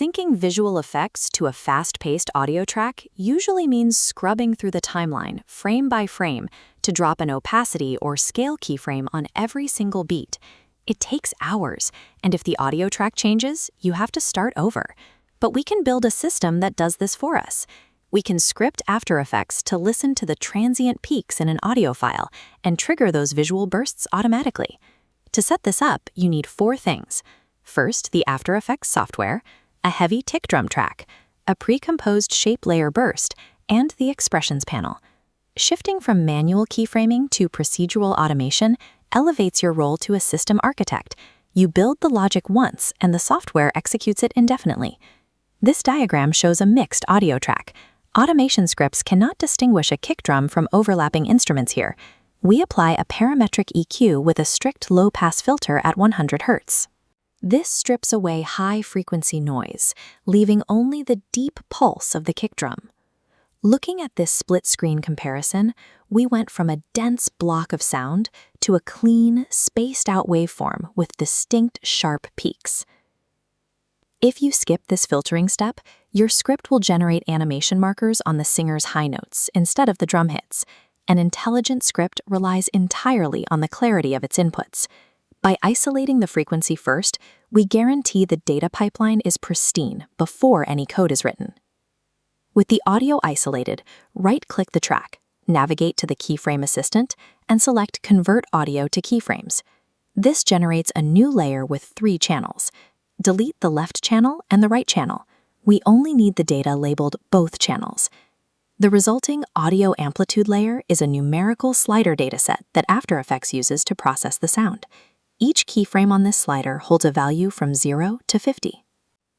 Syncing visual effects to a fast-paced audio track usually means scrubbing through the timeline, frame by frame, to drop an opacity or scale keyframe on every single beat. It takes hours, and if the audio track changes, you have to start over. But we can build a system that does this for us. We can script After Effects to listen to the transient peaks in an audio file and trigger those visual bursts automatically. To set this up, you need 4 things. First, the After Effects software, a heavy tick drum track, a pre-composed shape layer burst, and the expressions panel. Shifting from manual keyframing to procedural automation elevates your role to a system architect. You build the logic once, and the software executes it indefinitely. This diagram shows a mixed audio track. Automation scripts cannot distinguish a kick drum from overlapping instruments here. We apply a parametric EQ with a strict low-pass filter at 100 Hz. This strips away high-frequency noise, leaving only the deep pulse of the kick drum. Looking at this split-screen comparison, we went from a dense block of sound to a clean, spaced-out waveform with distinct, sharp peaks. If you skip this filtering step, your script will generate animation markers on the singer's high notes instead of the drum hits. An intelligent script relies entirely on the clarity of its inputs. By isolating the frequency first, we guarantee the data pipeline is pristine before any code is written. With the audio isolated, right-click the track, navigate to the Keyframe Assistant, and select Convert Audio to Keyframes. This generates a new layer with 3 channels. Delete the left channel and the right channel. We only need the data labeled both channels. The resulting audio amplitude layer is a numerical slider dataset that After Effects uses to process the sound. Each keyframe on this slider holds a value from 0 to 50.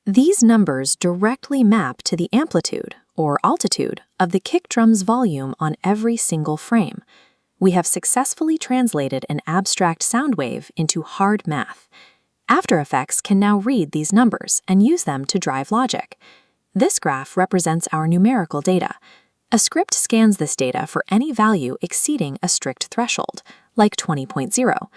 These numbers directly map to the amplitude, or altitude, of the kick drum's volume on every single frame. We have successfully translated an abstract sound wave into hard math. After Effects can now read these numbers and use them to drive logic. This graph represents our numerical data. A script scans this data for any value exceeding a strict threshold, like 20.0.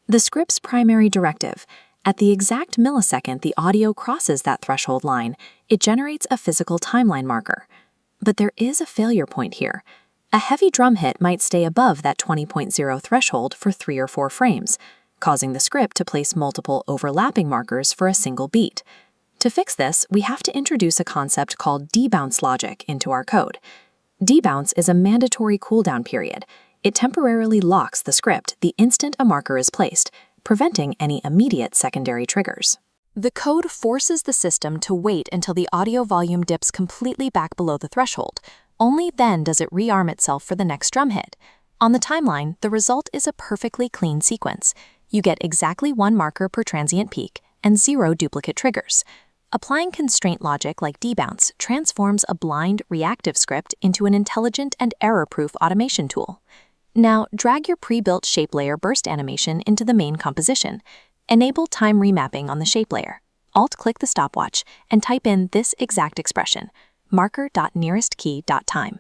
The script's primary directive: at the exact millisecond the audio crosses that threshold line, it generates a physical timeline marker. But there is a failure point here. A heavy drum hit might stay above that 20.0 threshold for 3 or 4 frames, causing the script to place multiple overlapping markers for a single beat. To fix this, we have to introduce a concept called debounce logic into our code. Debounce is a mandatory cooldown period. It temporarily locks the script the instant a marker is placed, preventing any immediate secondary triggers. The code forces the system to wait until the audio volume dips completely back below the threshold. Only then does it rearm itself for the next drum hit. On the timeline, the result is a perfectly clean sequence. You get exactly 1 marker per transient peak and 0 duplicate triggers. Applying constraint logic like debounce transforms a blind, reactive script into an intelligent and error-proof automation tool. Now, drag your pre-built shape layer burst animation into the main composition. Enable time remapping on the shape layer. Alt-click the stopwatch and type in this exact expression, marker.nearestKey.time.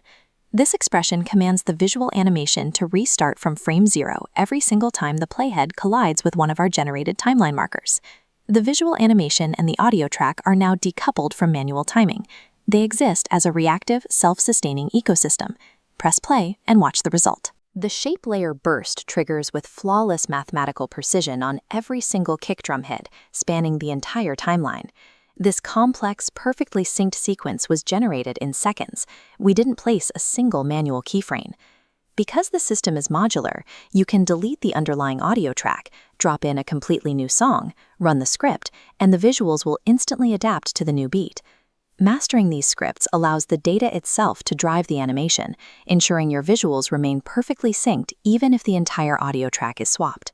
This expression commands the visual animation to restart from frame 0 every single time the playhead collides with one of our generated timeline markers. The visual animation and the audio track are now decoupled from manual timing. They exist as a reactive, self-sustaining ecosystem. Press play and watch the result. The shape layer burst triggers with flawless mathematical precision on every single kick drum hit, spanning the entire timeline. This complex, perfectly synced sequence was generated in seconds. We didn't place a single manual keyframe. Because the system is modular, you can delete the underlying audio track, drop in a completely new song, run the script, and the visuals will instantly adapt to the new beat. Mastering these scripts allows the data itself to drive the animation, ensuring your visuals remain perfectly synced even if the entire audio track is swapped.